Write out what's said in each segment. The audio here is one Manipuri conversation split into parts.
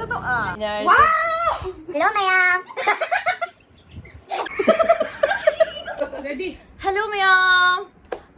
Wow! Hello, ma'am. Ready? Hello, ma'am.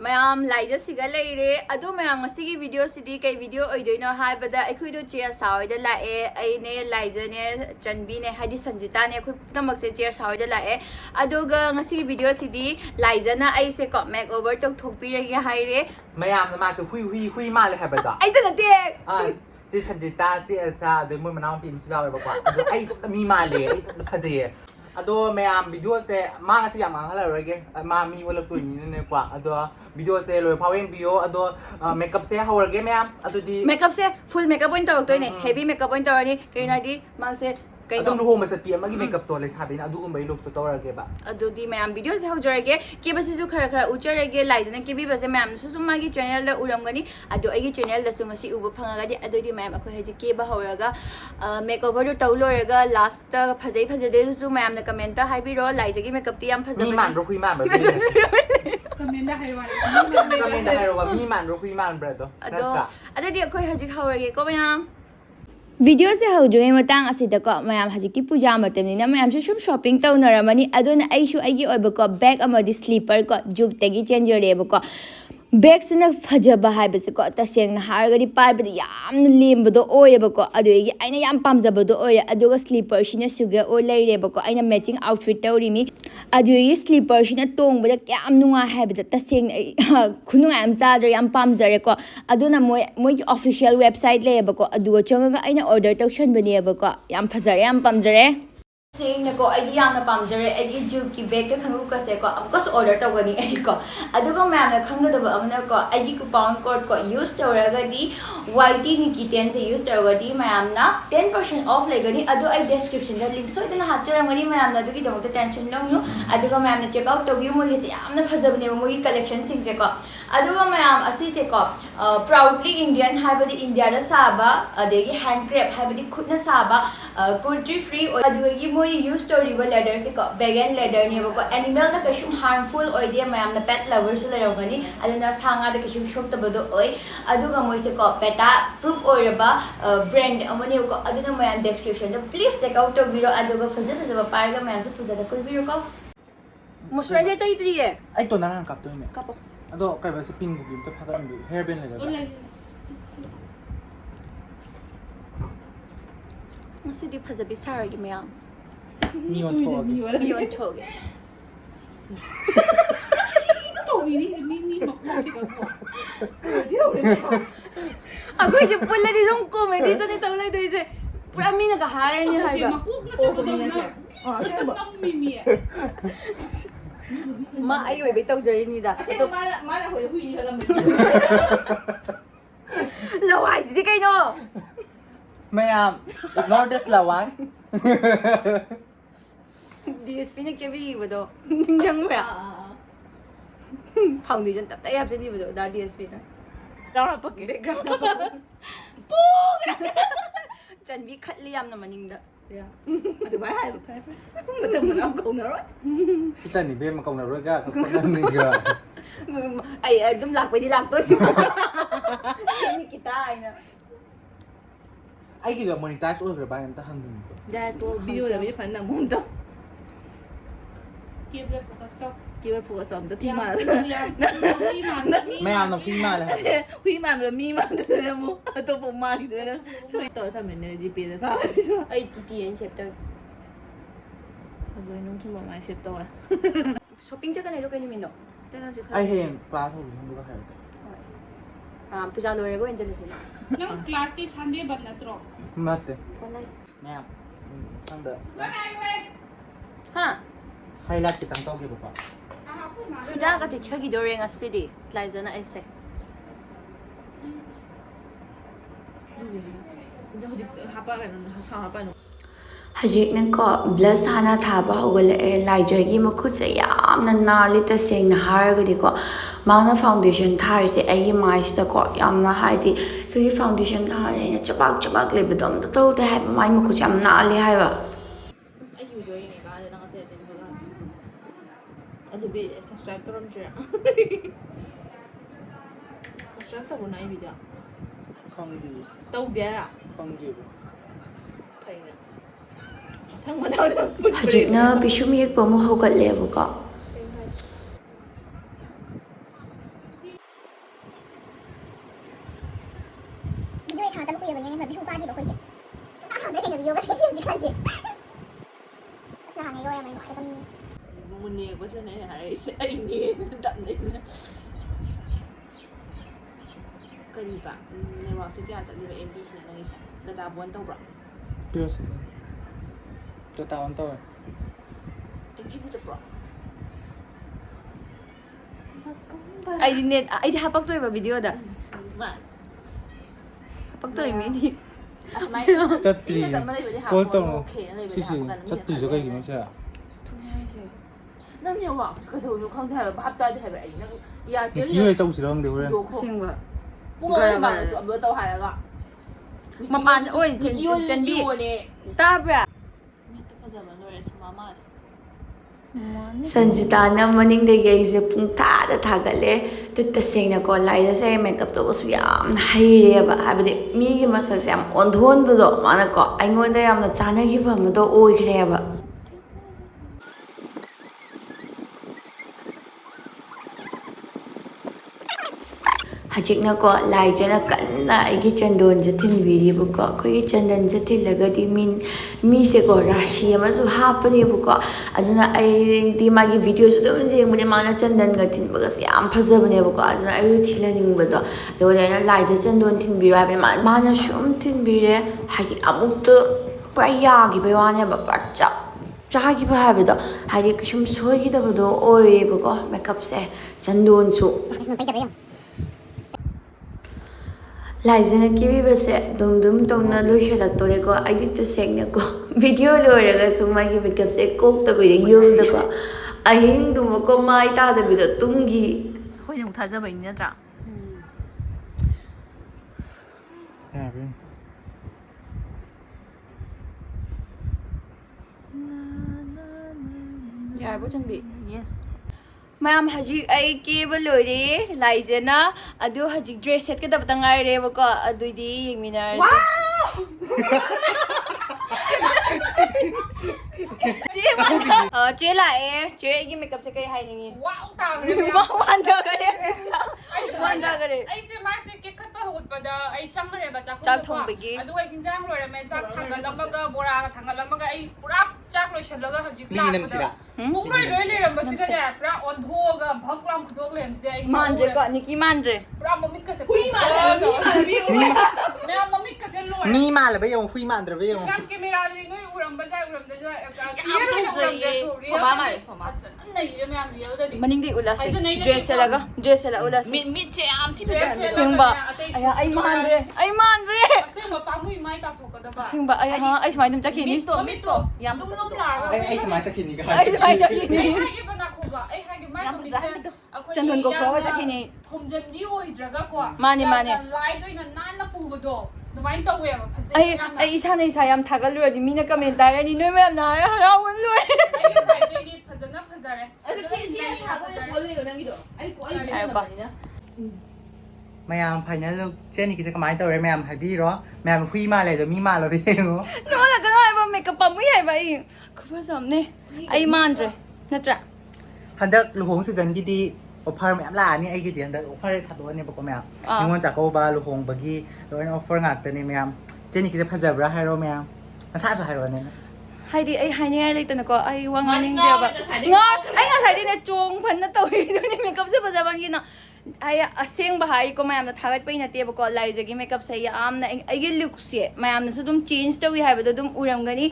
Ma'am, laija siga leire. Ado ma'am ngasigi video sidi kay video oidoino haibada aikhuido chair saoida lae ai ne laija ne chanbi ne hadi sanjita ne khu tamak se chair saoida lae. Adoga ngasigi video sidi laija na ai se ko makeover tok thokpi rege haire. Mayam na ma se hui ma le haibada. Ai ta nate. Ji sanjita ji asa de mo manang pim sida ba kwa. Ado ai to mi ma le ai to phaje. Ado mayam video se ma ngasi yam ang hala rege ma mi wala tu ni ne kwa. Ado video se lo phaweng bio ado makeup se hawrge mayam ado di Makeup se full makeup point tok toy ne heavy makeup point tok ni kay na di mang se ado lu ho ma se pi ma gi makeup to le sabi na adu ko mai look to to rage ba. Ado di ma'am video se hawjarge ki basi su khara ujarege laija na ki bi base ma'am su su magi channel da uramgani ado ai gi channel da su ngasi ubu phangaga di ado di ma'am akoi haji ke ba hawraga makeover do tawloraga last ta phajai de su ma'am na comment ta haibiro laija gi makeup ti yam phajai Mi man ro hui man ba. Comment da hai wa. Comment da hai ro mi man ro hui man bra to. Ado di akoi haji hawrage ko ma'am video se hawjoi matang asida ko mayam hajiki puja matamni na mayam su shopping tawnaramani adona aishu aigi oiba ko bag amadi sleeper ko juk tagi change reba ko bag sina fajaba haibase ko taseng na hargadi paibadi yam lembado oyeba ko adoigi aina yam pamjabado oya adoga sleeper sina suga o leireba ko aina matching outfit tawrimi adoigi sleeper sina tongbada kyam nunga haibada taseng khununga am chadra yam pamjare ko aduna moi official website leba ko aduga chonga aina order tawshan baneba ko yam phajare yam pamjare Sing ko ay yang na pamjare ay juk ki bag ka khangu ka se ko amkas order tawgani ay ko aduga ma'am na khangada amna ko ay coupon code ko use tawraga di YT ni kiten se use tawraga di ma'am na 10% off legani adu ay description da link so idana hachara mani ma'am na dugi damta tension lang no aduga ma'am na check out to view mo gi amna phajabne mo gi collection sing se ko aduga ma'am asi se ko proudly Indian habadi India da saba adegi handcraft habadi khudna saba cruelty free aduga gi moi use tawriba leather se ko vegan leather ne ko animal da kashum harmful oide mayam na pet lovers la rogani aduna sanga da kashum shok tabado oi aduga moi se ko peta proof oiraba brand amani ko aduna mayam description da please check out to biro aduga faza parga mayam su puza da koi biro ko moisturizer tai triye ai to na kap to ne kapo ado kai ba se ping bu to phaga ndu hair band le ga masidi phaza bi saragi mayam mi on to you on toge To ni ma ko si ka ko. ako je pulla di song comedy to ni tawla do ise pura mi naga hire ni Si haiba ma ko na to ko na. Nang mimi. ma ay we bitaw jari ni da Kasi mala ho hui ni halam. lawai di kay no Mayam ignore this lawan. DSP na kyabi bado ningjang mura foundation tap tay hap ni bado da DSP na Raw pa ke. background na pong chanbi khatli yam na maning da Yeah. Ado ba hai pa. Matam na ko na ro. Kita ni be ma kaung na ro ga ka na ni ga. ay dum lak pwede lak to ni kita ay na Ai ki ga monetize oi ga ba nam ta hang ni. Ja to video la me phan na mon to. Kia de focus to. Kia focus to to ti ma. Mayam no phi ma le. Hui ma lo mi ma de mo. To po ma ni de na. So to ta me ne di pe de ta. ay titiyan sep to Azo nung tu ma mai se to. shopping cha kanai lo kay ni min no Tana si Ai heng class ho ni ga hai. puja lo rego enjel sila Nang class ti Sunday ban na tro. Mate. online Mayam. Sang da. ha Highlight kitang to ge ba pa. Kuda ka chagi during a city laija na ise Hajik nang ko bless hana thaba hogale laija gi makhut se yamna nali ta seng na har ga di ko mangna foundation thar se ai mai sta ko yamna haidi ki foundation thar ne chabak le bedom to to ha mai makhut yam nali hai ba Ayu joy ni ka na ka te te ko. Ado be subscribe to ram jira. Subscribe to na video. Không gì. Tau dia ra. Không gì. ꯐꯩꯅ ꯊꯪ ꯃꯅꯥꯎꯗ ꯍꯧꯖꯤꯛꯅ ꯄꯤꯁꯨꯝ ꯌꯦꯛꯄ ꯑꯃꯨꯛ ꯍꯧꯒꯠꯂꯦꯕꯀꯣ ꯚꯤꯗꯤꯑꯣ ꯊꯥꯒꯠꯇꯕ ꯀꯨꯏꯔꯕꯅꯤꯅ ꯈꯔ ꯕꯤꯍꯨ ꯀꯥꯗꯦꯕ ꯑꯩꯈꯣꯏꯁꯦ ꯁꯨꯡꯊꯥ ꯊꯥꯒꯠꯇ꯭ꯔꯦ ꯀꯩꯅꯣ ꯚꯤꯗꯤꯑꯣꯒꯁꯦ ꯍꯧꯖꯤꯛ ꯈꯪꯗꯦ ꯑꯁ ꯅꯍꯥꯟꯉꯩ ꯑꯣꯏꯔꯝꯃꯦ ꯅꯨꯡꯉꯥꯏꯇꯕꯅꯤ ꯃꯨꯟꯅ ꯌꯦꯛꯄꯁꯤꯅ ꯑꯩꯅ ꯍꯥꯏꯔꯛꯏꯁꯦ ꯑꯩꯅꯦꯅ ꯇꯝꯅꯩꯅ ꯀꯔꯤꯕ ꯅꯦꯠꯋꯥꯛꯁꯦ ꯀꯌꯥ ꯆꯠꯂꯤꯕ ꯑꯦꯝ ꯕꯤꯁꯤꯅ ꯅꯪꯒꯤꯁꯦ ꯗꯇꯥ ꯕꯣꯟ ꯇꯧꯕ꯭ꯔꯣ ꯗꯇꯥ ꯑꯣꯟ ꯇꯧꯋꯦ ꯑꯦꯝ ꯕꯤꯕꯨ ꯆꯠꯄ꯭ꯔꯣ ꯑꯩꯗꯤ ꯅꯦꯠ ꯑꯩꯗꯤ ꯍꯥꯄꯛꯇꯣꯏꯕ ꯚꯤꯗꯤꯑꯣꯗ ꯍꯥꯄꯛꯇꯣꯏ ꯃꯤꯗꯤ ꯆꯠꯇ꯭ꯔꯤ ꯀꯣꯜ ꯇꯧꯔꯣ ꯁꯤꯁꯤ ꯆꯠꯇ꯭ꯔꯤꯁꯦ ꯆꯠꯇ꯭ꯔꯤꯁꯦ ꯀꯩꯒꯤꯅꯣ ꯁꯦ ꯊꯨꯅꯤ ꯍꯥꯏꯁꯦ ꯅꯪ ꯅꯦꯠꯋꯥꯛꯁꯦ ꯀꯩꯗꯧꯅꯣ ꯈꯪꯗꯦ ꯍꯥꯏꯕ ꯚꯥꯞ ꯇꯥꯗꯦ ꯍꯥꯏꯕ ꯑꯩ ꯅꯪ ꯏꯌꯥꯔꯇꯦꯜ ꯅꯤꯀꯤ ꯍꯣꯏ ꯇꯧꯁꯤꯔ ꯈꯪꯗꯦ ꯍꯣꯔꯦꯟ ꯑꯁꯦꯡꯕ ꯄꯨꯡ ꯑꯃꯒꯤ ꯃꯃꯥꯡꯗꯁꯨ ꯑꯞꯂꯣꯗ ꯇꯧ ꯍꯥꯏꯔꯒ ꯃꯄꯥꯟ ꯑꯣꯏ ꯆꯟꯕꯤ ꯇꯥꯕ꯭ꯔꯥ ꯃꯤꯠꯇ ꯐꯖꯕ ꯂꯣꯏꯔꯦ ꯁꯨꯃ ꯃꯥꯜꯂꯦ ꯁꯟꯖꯤꯇꯥꯅ ꯃꯅꯤꯡꯗꯒꯤ ꯑꯩꯁꯦ ꯄꯨꯡ ꯊꯥꯒꯠꯂꯦ ꯑꯗꯨ ꯇꯁꯦꯡꯅꯀꯣ ꯂꯥꯏꯖꯁꯦ ꯃꯦꯀꯞ ꯇꯧꯕꯁꯨ ꯌꯥꯝꯅ ꯍꯩꯔꯦꯕ ꯍꯥꯏꯕꯗꯤ ꯃꯤꯒꯤ ꯃꯁꯛꯁꯦ ꯌꯥꯝ ꯑꯣꯟꯊꯣꯟꯕꯗꯣ ꯃꯥꯅꯀꯣ ꯑꯩꯉꯣꯟꯗ ꯌꯥꯝꯅ ꯆꯥꯟꯅꯈꯤꯕ ꯑꯃꯗꯣ ꯑꯣꯏꯈ꯭ꯔꯦꯕ ꯍꯧꯖꯤꯛꯅꯀꯣ ꯂꯥꯏꯖꯅ ꯀꯟꯅ ꯑꯩꯒꯤ ꯆꯟꯗꯣꯟꯁꯦ ꯊꯤꯟꯕꯤꯔꯤꯕꯀꯣ ꯑꯩꯈꯣꯏꯒꯤ ꯆꯟꯗꯟꯁꯦ ꯊꯤꯜꯂꯒꯗꯤ ꯃꯤꯁꯦꯀꯣ ꯔꯥꯁꯤ ꯑꯃꯁꯨ ꯍꯥꯞꯄꯅꯦꯕꯀꯣ ꯑꯗꯨꯅ ꯑꯩꯗꯤ ꯃꯥꯒꯤ ꯚꯤꯗꯤꯑꯣꯁꯨ ꯑꯗꯨꯝ ꯌꯦꯡꯕꯅꯦ ꯃꯥꯅ ꯆꯟꯗꯟꯒ ꯊꯤꯟꯕꯒꯁꯦ ꯌꯥꯝ ꯐꯖꯕꯅꯦꯕꯀꯣ ꯑꯗꯨꯅ ꯑꯩꯁꯨ ꯊꯤꯜꯍꯟꯅꯤꯡꯕꯗꯣ ꯑꯗꯨꯒ ꯑꯩꯅ ꯂꯥꯏꯖ ꯆꯟꯗꯣꯟ ꯊꯤꯟꯕꯤꯔꯣ ꯍꯥꯏꯕꯅꯤ ꯃꯥꯅ ꯁꯨꯝ ꯊꯤꯟꯕꯤꯔꯦ ꯍꯥꯏꯗꯤ ꯑꯃꯨꯛꯇ ꯄꯨꯔꯥ ꯌꯥꯈꯤꯕꯩ ꯋꯥꯅꯦꯕ ꯄꯨꯔا ꯆꯥꯈꯤꯕ ꯍꯥꯏꯕꯗꯣ ꯍꯥꯏꯗꯤ ꯀꯩꯁꯨꯝ ꯁꯣꯏꯈꯤꯗꯕꯗꯣ ꯑꯣꯏꯔꯦꯕꯀꯣ ꯃꯦꯀꯞꯁꯦ ꯆꯟꯗꯣꯟꯁꯨ ꯂꯥꯏꯖꯅ ꯀꯦꯕꯤꯕꯁꯦ ꯗꯨꯝ ꯇꯧꯅ ꯂꯣꯏꯁꯤꯜꯂꯛꯇꯣꯔꯦꯀꯣ ꯑꯩꯗꯤ ꯇꯁꯦꯡꯅꯀꯣ ꯚꯤꯗꯤꯑꯣ ꯂꯣꯏꯔꯒꯁꯨ ꯃꯥꯒꯤ ꯃꯦꯀꯞꯁꯦ ꯀꯣꯛꯇꯕꯤꯗ ꯌꯨꯝꯗꯀꯣ ꯑꯍꯤꯡꯗꯨꯃꯀꯣ ꯃꯥꯏ ꯇꯥꯗꯕꯤꯗ ꯇꯨꯡꯒꯤ ꯑꯩꯈꯣꯏꯅ ꯑꯃꯨꯛ ꯊꯥꯖꯕꯩꯅꯤ ꯅꯠꯇ꯭ꯔꯥ ꯌꯥꯔꯕꯣ ꯆꯟꯕꯤ ꯌꯦꯁ ꯃꯌꯥꯝ ꯍꯧꯖꯤꯛ ꯑꯩ ꯀꯦꯕ ꯂꯣꯏꯔꯦ ꯂꯥꯏꯖꯅ ꯑꯗꯨ ꯍꯧꯖꯤꯛ ꯗ꯭ꯔꯦꯁ ꯁꯦꯠꯀꯗꯕꯇ ꯉꯥꯏꯔꯦꯕꯀꯣ ꯑꯗꯨꯏꯗꯤ ꯌꯦꯡꯃꯤꯟꯅꯔꯁꯦ ꯆꯦ ꯂꯥꯛꯑꯦ ꯆꯦ ꯑꯩꯒꯤ ꯃꯦꯀꯞꯁꯦ ꯀꯩ ꯍꯥꯏꯅꯤꯡꯉꯤ ꯋꯥꯎ ꯇꯥꯈ꯭ꯔꯦ ꯋꯥꯟꯊꯈꯔꯦ ꯑꯩꯁꯦ ꯃꯥꯁꯦ ꯀꯦꯈꯠꯄ ꯍꯧꯒꯠꯄꯗ ꯑꯩ ꯆꯪꯈ꯭ꯔꯦꯕ ꯆꯥꯛ ꯆꯥꯛꯈꯨꯝꯗꯀꯣ ꯊꯣꯡꯕꯒꯤ ꯑꯗꯨꯒ ꯍꯤꯟꯖꯥꯡ ꯂꯣꯏꯔꯝꯃꯦ ꯆꯥꯛ ꯊꯥꯡꯒꯠꯂꯝꯃꯒ ꯕꯣꯔꯥꯒ ꯊꯥꯡꯒꯠꯂꯝꯃꯒ ꯑꯩ ꯄꯨꯔꯥ ꯆꯥꯛ ꯂꯣꯏꯁꯤꯜꯂꯒ ꯍꯧꯖꯤꯛ ꯂꯥꯛꯄꯗ ꯄꯨꯡꯂꯣꯏ ꯂꯣꯏ ꯂꯩꯔꯝꯕꯁꯤꯗꯅꯦ ꯄꯨꯔꯥ ꯑꯣꯟꯊꯣꯛꯑꯒ ꯚꯛ ꯂꯥꯎ ꯈꯨꯗꯣꯛ ꯂꯩꯔꯝꯕꯁꯦ ꯑꯩ ꯃꯥꯟꯗ꯭ꯔꯦꯀꯣ ꯅꯤꯀꯤ ꯃꯥꯟꯗ꯭ꯔꯦ ꯄꯨꯔꯥ ꯃꯃꯤꯠꯀꯁꯦ ꯃꯌꯥꯝ ꯃꯃꯤꯠꯀꯁꯦ ꯂꯣꯏꯔꯦ ꯃꯤ ꯃꯥꯜꯂꯕ ꯌꯦꯡꯉꯨ ꯍꯨꯏ ꯃꯥꯟꯗ꯭ꯔꯕ ꯌꯦꯡꯉꯨ ꯅꯪ ꯀꯦꯃꯦꯔꯥꯗꯤ ꯅꯣꯏ ꯎꯔꯝꯕꯖꯥꯏ ꯎꯔꯝꯗ꯭ꯔꯁꯨ ꯁꯣꯕꯥ ꯃꯥꯜꯂꯦ ꯁꯣꯕꯥ ꯐꯖꯅ ꯅꯩꯔꯦ ꯃꯌꯥꯝ ꯔꯤꯌꯦꯜꯗꯗꯤ ꯃꯅꯤꯡꯗꯩ ꯎꯠꯂꯁꯦ ꯍꯥꯏꯖꯅꯩꯅ ꯗ꯭ꯔꯦꯁ ꯁꯦꯠꯂ ꯎꯠꯂꯁꯦ ꯃꯤꯠꯁꯦ ꯌꯥꯝ ꯊꯤ ꯗ꯭ꯔꯦꯁ ꯐꯖꯍꯟꯕꯗꯣ ꯑꯁꯦꯡꯕ ꯑꯇꯩ ꯑꯩ ꯃꯥꯟꯗ꯭ꯔꯦ ꯑꯁꯦꯡꯕ ꯄꯥꯝꯃꯨꯏ ꯃꯥꯏ ꯇꯥꯊꯣꯛꯀꯗꯕ ꯑꯁꯦꯡꯕ ꯑꯩ ꯁꯨꯃꯥꯏꯅ ꯑꯗꯨꯝ ꯆꯠꯈꯤꯅꯤ ꯃꯃꯤꯠꯇꯣ ꯌꯥꯝ ꯂꯨꯝ ꯂꯨꯝ ꯂꯥꯎꯔꯒ ꯑꯩ ꯁꯨꯃꯥꯏꯅ ꯆꯠꯈꯤꯅꯤꯒ ꯑꯩ ꯁꯨꯃꯥꯏꯅ ꯆꯠꯈꯤꯅꯤ ꯑꯩ ꯍꯥꯏꯒꯦꯕ ꯅꯥꯈꯣꯕ ꯑꯩ ꯍꯥꯏꯒꯦ ꯃꯥꯏ ꯃꯃꯤꯠꯁꯦ ꯑꯩꯈꯣꯏꯒꯤ ꯆꯟꯗꯣꯟ ꯀꯣꯛꯊꯣꯛꯑꯒ ꯌꯥꯝꯅ ꯆꯠꯈꯤꯅꯤ ꯊꯣꯝꯖꯟꯕꯤ ꯑꯣꯏꯗ꯭ꯔꯒꯀꯣ ꯃꯥꯅꯦ ꯌꯥꯝꯅ ꯂꯥꯏꯠ ꯑꯣꯏꯅ ꯅꯥꯟꯅ ꯄꯨꯕꯗꯣ ꯑꯗꯨꯃꯥꯏꯅ ꯇꯧꯋꯦꯕ ꯐꯖꯩ ꯌꯥꯝꯅ ꯑꯩ ꯏꯁꯥꯅ ꯏꯁꯥ ꯌꯥꯝ ꯊꯥꯒꯠꯂꯨꯔꯗꯤ ꯃꯤꯅ ꯀꯃꯦꯟ ꯇꯥꯔꯅꯤ ꯅꯣꯏ ꯃꯌꯥꯝꯅ ꯍꯔꯥꯎꯕ ꯂꯣꯏꯔꯦ ꯑꯩꯒꯤ ꯁꯥꯏꯗꯇꯩꯗꯤ ꯐꯖꯅ ꯐꯖꯔꯦ ꯅꯪꯒꯤꯗꯣ ꯑꯩ ꯃꯌꯥꯝ ꯐꯥꯏꯅꯦꯜ ꯂꯨꯛ ꯆꯦꯟꯅꯤꯀꯤꯁꯦ ꯀꯃꯥꯏꯅ ꯇꯧꯔꯦ ꯃꯌꯥꯝ ꯍꯥꯏꯕꯤꯔꯣ ꯃꯌꯥꯝ ꯍꯨꯏ ꯃꯥꯜꯂꯦ ꯑꯗꯣ ꯃꯤ ꯃꯥꯜꯂꯕ ꯌꯦꯡꯉꯣ ꯅꯣꯜꯂꯛꯀꯅꯣ ꯍꯥꯏꯕ ꯃꯦꯀꯞ ꯄꯥꯝꯃꯨꯏ ꯍꯥꯏꯕ ꯑꯩ ꯈꯨꯐꯖꯑꯝꯅꯦ ꯑꯩ ꯃꯥꯟꯗ꯭ꯔꯦ ꯅꯠꯇ꯭ꯔꯥ ꯍꯟꯗꯛ ꯂꯨꯍꯣꯡ ꯁꯤꯖꯟꯒꯤꯗꯤ ꯑꯣꯐꯔ ꯃꯌꯥꯝ ꯂꯥꯛꯑꯅꯤ ꯑꯩꯒꯤꯗꯤ ꯍꯟꯗꯛ ꯑꯣꯐꯔ ꯊꯥꯗꯣꯛꯑꯅꯦꯕꯀꯣ ꯃꯌꯥꯝ ꯅꯤꯉꯣꯜ ꯆꯥꯛꯀꯧꯕ ꯂꯨꯍꯣꯡꯕꯒꯤ ꯂꯣꯏꯅ ꯑꯣꯐꯔ ꯉꯥꯛꯇꯅꯤ ꯃꯌꯥꯝ ꯆꯦꯟꯅꯤꯀꯤꯁꯦ ꯐꯖꯕ꯭ꯔꯥ ꯍꯥꯏꯔꯣ ꯃꯌꯥꯝ ꯅꯁꯥꯁꯨ ꯍꯥꯏꯔꯣꯅꯦ ꯍꯥꯏꯗꯤ ꯑꯩ ꯍꯥꯏꯅꯤꯡꯉꯥꯏ ꯂꯩꯇꯅꯀꯣ ꯑꯩ ꯋꯥ ꯉꯥꯡꯅꯤꯡꯗꯦꯕ ꯑꯩ ꯉꯁꯥꯏꯗꯤꯅꯦ ꯆꯣꯡ ꯐꯟꯅ ꯇꯧꯔꯤꯗꯨꯅꯦ ꯃꯦꯀꯞꯁꯦ ꯐꯖꯕꯒꯤꯅ ꯑꯁꯦꯡꯕ ꯍꯥꯏꯔꯤꯀꯣ ꯃꯌꯥꯝꯅ ꯊꯥꯒꯠꯄꯩ ꯅꯠꯇꯦꯕꯀꯣ ꯂꯥꯏꯖꯒꯤ ꯃꯦꯀꯞꯁꯦ ꯌꯥꯝꯅ ꯑꯩꯒꯤ ꯂꯨꯛꯁꯦ ꯃꯌꯥꯝꯅꯁꯨ ꯑꯗꯨم ꯆꯦꯟꯖ ꯇꯧꯋꯤ ꯍꯥꯏꯕꯗꯣ ꯑꯗꯨꯝ ꯎꯔꯝꯒꯅꯤ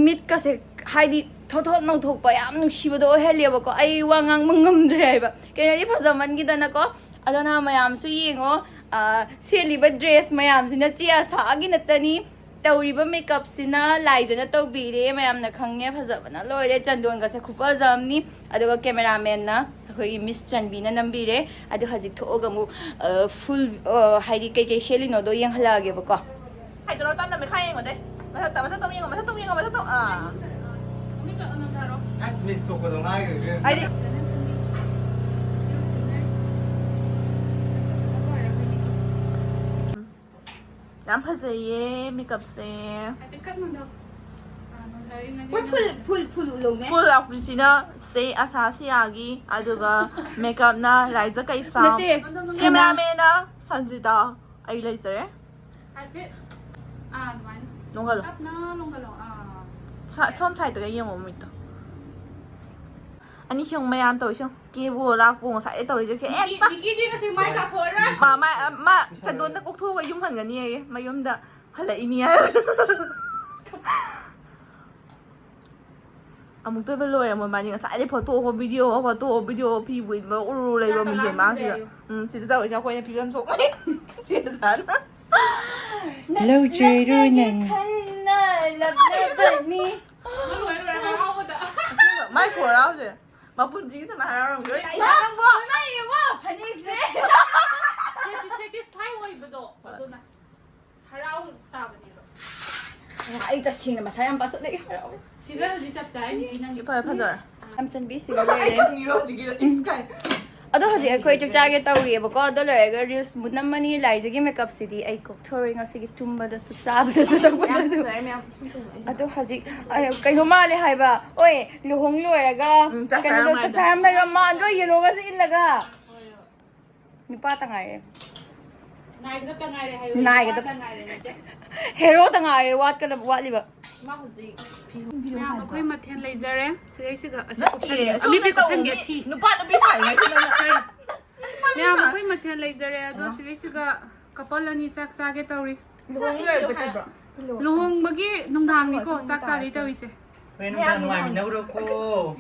ꯃꯤꯠꯀꯁꯦ ꯍꯥꯏꯗꯤ ꯊꯣꯠ ꯅꯧꯊꯣꯛꯄ ꯌꯥꯝ ꯅꯨꯡꯁꯤꯕꯗꯣ ꯑꯣꯏꯍꯜꯂꯦꯕꯀꯣ ꯑꯩ ꯋꯥ ꯉꯥꯡꯕ ꯉꯝꯗ꯭ꯔꯦ ꯍꯥꯏꯕ ꯀꯩꯅꯣꯗꯤ ꯐꯖꯃꯟꯈꯤꯗꯅꯀꯣ ꯑꯗꯨꯅ ꯃꯌꯥꯝꯁꯨ ꯌꯦꯡꯉꯣ ꯁꯦꯠꯂꯤꯕ ड्रेस मयामसिना चे असागी नतनी तौरीबा मेकअपसिना लाइजना तौबीरे मयामना खंगे फजबना लोइरे चंदोनगसे खुफजमनी अदुगा कैमरामैनना अखोई मिस चनबीना नंबीरे अदु हजिक थोगा मु फुल हाइदि कई शेलिनोदो यंगहलागेबको हाइदरो तमना मे खाये ngode masa tam yengo As miss to ko dong ai ge. ai yam phajaye makeup se I think cut full ulong full lakpisina say asasiagi aduga makeup na laija kai sa cameraman na sanjita ai laijare 하이핏 아 누만 농가로 나 농가로 아 처음 사이트가 이용 못 있다 아니 형 매안 또 형 기부 락봉 사이 또 이제 니끼디가 지금 많이 다 돌아 마 자돈다 꼭 토가 용한가니 마 용다 할라이니야 아무 또 별로야 뭐 많이 사이 포토 비디오 피부 뭐 오르르 레이버 미제 마시가 진짜 다 그냥 거기 비변 속 진짜 lâu chơi rồi nè mai của đâu rồi mà phun chính mà hàng rồi 사티스파이어이브도 어떠나 하라운 따버리로 ai ta xin mà sai em bắt đấy 이거는 진짜 잘 니기는 phải phải em chuẩn bị xí rồi 이런 지기 익숙한 ado haji akhoi chak chage tawri ba ko do leraga reels munam mani laija gi makeup city ai kok thoring asigi tumba da su chaba da su takwa ado haji kai no male hai ba oi luhong loiraga kai no chak cham na man ro yelo ga sin laga nipa tangai 나이가 땅아래 하요 나이가 땅아래 hero tangai wat ka wat liba 마 후지 야 거의 마텐 레이저래 스게이스가 아사 옵션 아미 베고 참게티 누파 누비 살래 야 거의 마텐 레이저래 아도 스게이스가 커플라니 싹싹게 떠우리 luhong loir betul luhongbagi nungdangniको 싹싹이 떠위세 Quên không ra ngoài mình nấu đâu cô.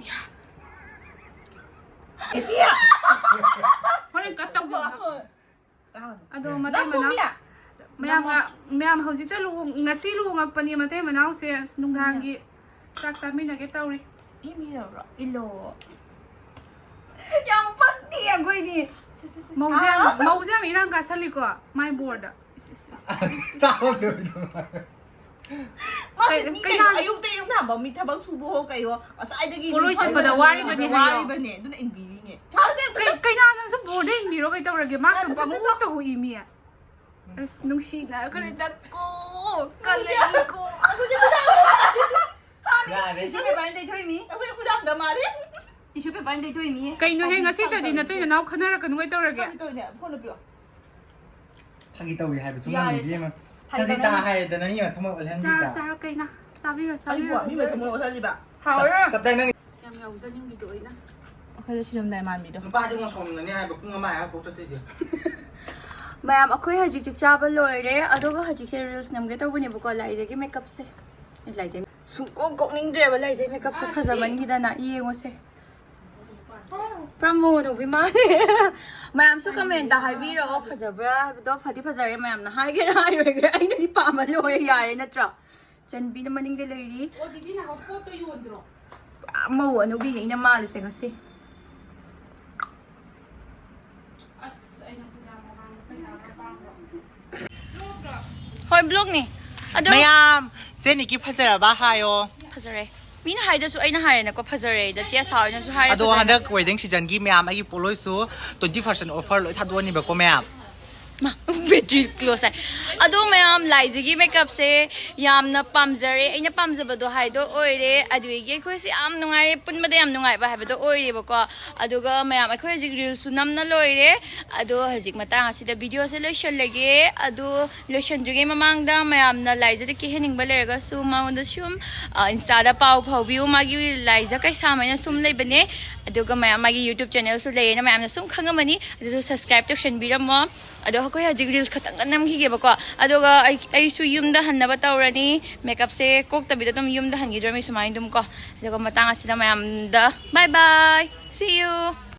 호랭 까딱 좀 아도 마테 마나 mayam hojita luhong ngasi luhongakpani matay manaw se nunghangi saktaminage tawri ilo yang pakti ang koi ni maujam irang kasali ko my board Sao được ayuk te yung thamba mi thabak subo ho kayo asai dagi poloi se pada wari bani bane duna ingbi ni kai na nang su board miro kai tawrage ma kam pamu to hu imi as nungsi na karita ko kalai ko Dạ đấy. tissue paper dei thoi mi aku yang pudam da mari tissue paper dei thoi mi kai no he ngasi ta din natai na khanara kan ngai tawrage to ne phone pio 하기 떠오기 하이브 중간 이제만 사진다 하이 되는 이만 통화 올해 cha 합니다. sa kai na sabira ai sabira mi me thamo sa liba 갑자기 siam ya usaning bidoina okay silam dai ma mi do 누빠 지금 손은 네 하이브 뿡가 마야 보초 되지. mayam akhoi hajik chik chaba loire adoga hajik se reels namge tawbani ba ko laija gi makeup se laija sungko kokning dre ba laija makeup se phajaman gi dana yengo se promo no bima mayam su comment da haibiro phajabra do phadi phajare mayam na hai ge hai ge ai ni pa ma loire yare natra chanbi na maning de leiri o didi na photo yondro mo anu gi ina mal se ngasi as ay na pujama man pesa pa hoi blog ni ado Mayam, 제니 기 파세라 바하요. phajare mina haida su aina hare na ko phajare da chia saw na su hare 아도 한dak 웨딩 시즌 기 mayam 아기 볼로이수 20% 오퍼 로 타도니 베고 mayam. ma battery close ai ado mayam laija gi makeup se yamna pamjare aina pamjaba do hai do oire adu ge khoi se am nungai pun ma de am nungai ba ha ba do oire ba ko aduga mayam ai khoi jig reel su namna loire ado hajik matang asida video se lotion lage ado lotion juge mamang da mayam na laija de ki hening ba lerga su ma on da sum insta da pau phau view ma gi laija kai sa mai na sum lei bane aduga mayam ma gi youtube channel su lei na mayam na sum khangamani adu subscribe to shan biramo ado ko ya jig reels khatang nam khige ba ko adoga ai su yum da han na ba tawrani makeup se kok tabi da tum yum da han gi drami sumain dum ko adoga matang asida mayam da bye bye see you